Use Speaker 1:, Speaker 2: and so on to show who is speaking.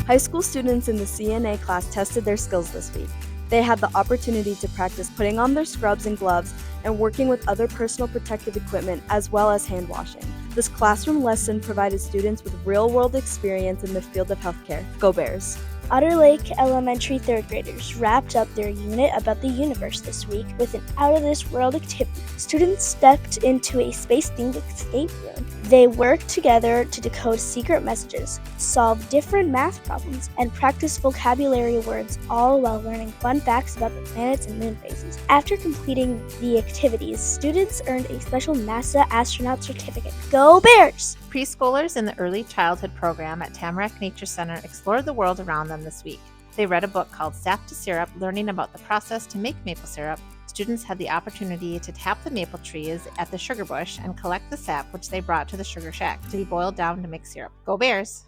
Speaker 1: High school students in the CNA class tested their skills this week. They had the opportunity to practice putting on their scrubs and gloves and working with other personal protective equipment as well as hand washing. This classroom lesson provided students with real-world experience in the field of healthcare. Go Bears!
Speaker 2: Otter Lake Elementary third graders wrapped up their unit about the universe this week with an out-of-this-world activity. Students stepped into a space-themed escape room. They worked together to decode secret messages, solve different math problems, and practice vocabulary words, all while learning fun facts about the planets and moon phases. After completing the activities, students earned a special NASA astronaut certificate. Go Bears!
Speaker 3: Preschoolers in the Early Childhood Program at Tamarack Nature Center explored the world around them this week. They read a book called Sap to Syrup, learning about the process to make maple syrup. Students had the opportunity to tap the maple trees at the sugar bush and collect the sap, which they brought to the sugar shack to be boiled down to make syrup. Go Bears!